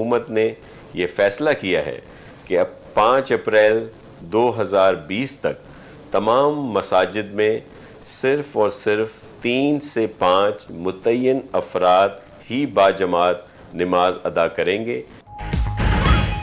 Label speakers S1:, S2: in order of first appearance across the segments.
S1: हुकूमत ने ये फ़ैसला किया है कि अब 5 अप्रैल 2020 तक तमाम मसाजिद में सिर्फ़ और सिर्फ 3 से 5 मुतय्यन अफराद ही बाजमात नमाज अदा करेंगे।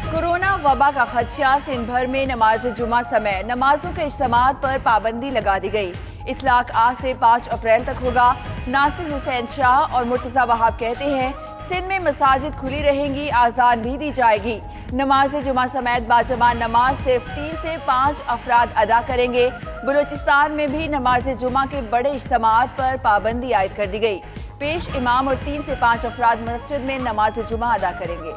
S2: कोरोना वबा का खदशा, सिंध भर में नमाज जुमा समय नमाजों के इज्तिमात पर पाबंदी लगा दी गई। इतलाक आज से 5 अप्रैल तक होगा। नासिर हुसैन शाह और मुर्तज़ा वहाब कहते हैं सिंध में मसाजिद खुली रहेंगी, आज़ान भी दी जाएगी। नमाज जुमा समेत बाजमा नमाज सिर्फ 3 से 5 अफराद अदा करेंगे। बलूचिस्तान में भी नमाज जुमा के बड़े इज्तिमात पर पाबंदी आयद कर दी गई। पेश इमाम और 3 से 5 अफराद मस्जिद में नमाज जुमा अदा करेंगे।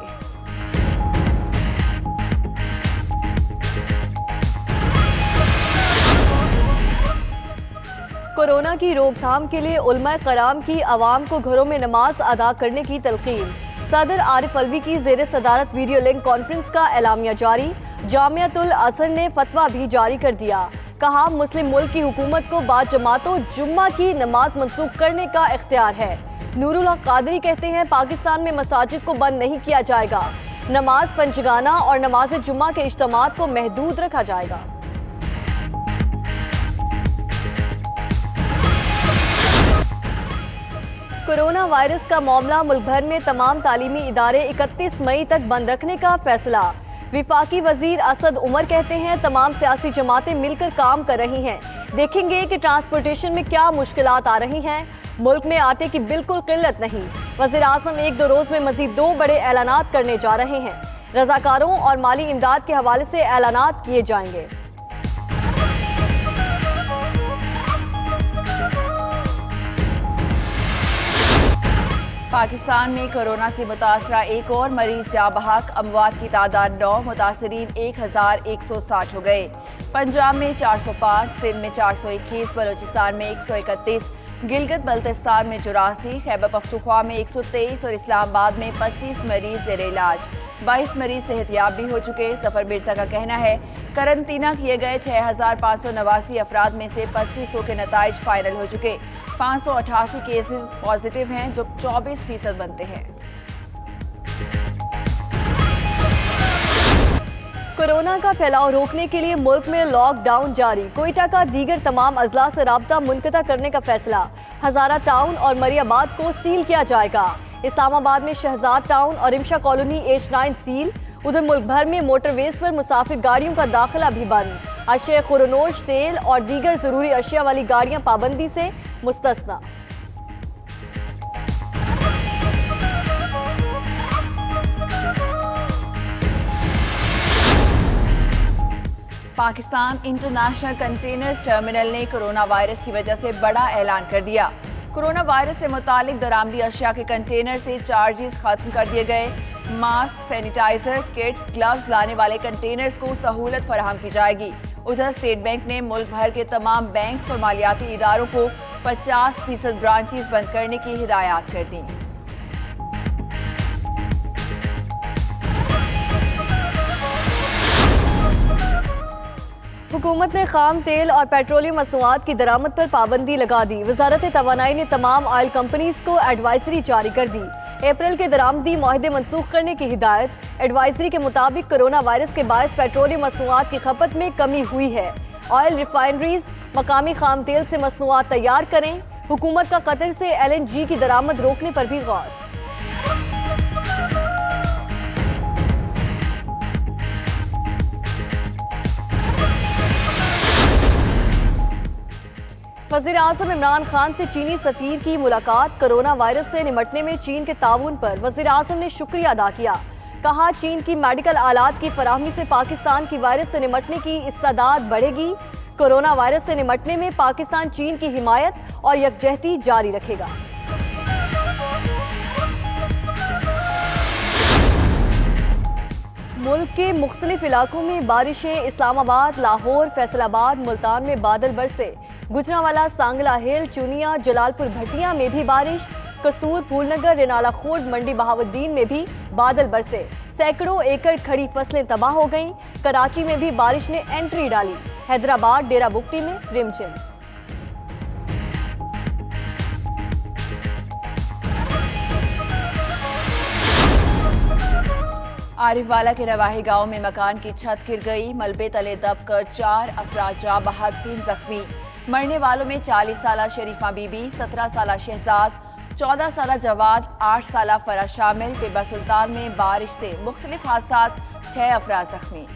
S3: कोरोना की रोकथाम के लिए उलमा कराम की आवाम को घरों में नमाज अदा करने की तलकीन। सदर आरिफ अलवी की ज़ेर सदारत वीडियो लिंक कॉन्फ्रेंस का एलामिया जारी। जामियातुल अज़हर ने फतवा भी जारी कर दिया। कहा मुस्लिम मुल्क की हुकूमत को बाद जमातों जुम्मा की नमाज मनसूख करने का इख्तियार है। नूरुल हक कादरी कहते हैं पाकिस्तान में मसाजिद को बंद नहीं किया जाएगा। नमाज पंचगाना और नमाज जुम्मा के इज्तिमात को महदूद रखा जाएगा। कोरोना वायरस का मामला, मुल्क भर में तमाम तालीमी इदारे 31 मई तक बंद रखने का फैसला। विफाकी वजीर असद उमर कहते हैं तमाम सियासी जमातें मिलकर काम कर रही हैं। देखेंगे कि ट्रांसपोर्टेशन में क्या मुश्किलात आ रही हैं। मुल्क में आटे की बिल्कुल किल्लत नहीं। वज़ीर आज़म 1-2 रोज में मजीद 2 बड़े ऐलानात करने जा रहे हैं। रज़ाकारों और माली इमदाद के हवाले से ऐलानात किए जाएंगे।
S2: पाकिस्तान में कोरोना से मुतासरा एक और मरीज जाँ बहक, अमवात की तादाद 9, मुतासरीन 1160 हो गए। पंजाब में 405, सिंध में 421, बलूचिस्तान में 131, गिलगित बल्तिस्तान में 84, खैबर पख्तूनख्वा में 123 और इस्लामाबाद में 25 मरीज ज़ेर इलाज। 22 मरीज सेहतियाब भी हो चुके। सफर मिर्जा का कहना है करंतना किए गए 6589 अफराद में से 2500 के नताइज फाइनल हो चुके। 588 केसेस पॉजिटिव हैं जो 24% बनते हैं।
S3: कोरोना का फैलाव रोकने के लिए मुल्क में लॉकडाउन जारी। कोयटा का दीगर तमाम अजला से राब्ता मुनक़ता करने का फैसला। हजारा टाउन और मरियाबाद को सील किया जाएगा। इस्लामाबाद में शहजाद टाउन और इमशा कॉलोनी H9 सील। उधर मुल्क भर में मोटरवेज पर मुसाफिर गाड़ियों का दाखिला भी बंद। अशे खुरनोश, तेल और दीगर जरूरी अशिया वाली गाड़ियां पाबंदी से मुस्तस्ना।
S2: पाकिस्तान इंटरनेशनल कंटेनर्स टर्मिनल ने कोरोना वायरस की वजह से बड़ा ऐलान कर दिया। कोरोना वायरस से मुतालिक दरामदी अशिया के कंटेनर से चार्जेस खत्म कर दिए गए। मास्क, सैनिटाइजर, किट्स, ग्लव्स लाने वाले कंटेनर्स को सहूलत फराहम की जाएगी। उधर स्टेट बैंक ने मुल्क भर के तमाम बैंक्स और मालियाती इदारों को 50% ब्रांचेस बंद करने की हिदायत कर दी।
S3: हुकूमत ने खाम तेल और पेट्रोलियम मसनूआत की दरामद पर पाबंदी लगा दी। वजारत तवानाई ने तमाम ऑयल कंपनीज को एडवाइजरी जारी कर दी। अप्रैल के दरामदी मुआहदे मनसूख करने की हिदायत। एडवाइजरी के मुताबिक कोरोना वायरस के बायस पेट्रोलियम मसनूआत की खपत में कमी हुई है। ऑयल रिफाइनरीज मकामी खाम तेल से मसनूआत तैयार करें। हुकूमत का कतर से LNG की दरामद रोकने पर भी गौर। वज़ीर आज़म इमरान खान से चीनी सफीर की मुलाकात। कोरोना वायरस से निमटने में चीन के ताउन पर वज़ीर आज़म ने शुक्रिया अदा किया। कहा चीन की मेडिकल आलात की फराहमी से पाकिस्तान की वायरस से निमटने की इस्तादाद बढ़ेगी। कोरोना वायरस से निमटने में पाकिस्तान चीन की हिमायत और यकजहती जारी रखेगा। मुल्क के मुख्तलिफ इलाकों में बारिशें। इस्लामाबाद, लाहौर, फैसलाबाद, मुल्तान में बादल बरसे। गुजरांवाला, सांगला हिल, चुनिया, जलालपुर भटिया में भी बारिश। कसूर, फूलनगर, रेनाला खोड, मंडी बहाउद्दीन में भी बादल बरसे। सैकड़ों एकड़ खड़ी फसलें तबाह हो गईं। कराची में भी बारिश ने एंट्री डाली। हैदराबाद, डेरा बुगटी में रिमझिम।
S2: आरिफवाला के रवाही गांव में मकान की छत गिर गई, मलबे तले दबकर 4 अफराद जाँ बहक, 3 जख्मी। मरने वालों में 40 साला शरीफा बीबी, 17 साला शहजाद, 14 साला जवाद, 8 साला फरा शामिल। टिब्बा सुल्तान में बारिश से मुख्तलिफ हादसात, 6 अफराद जख्मी।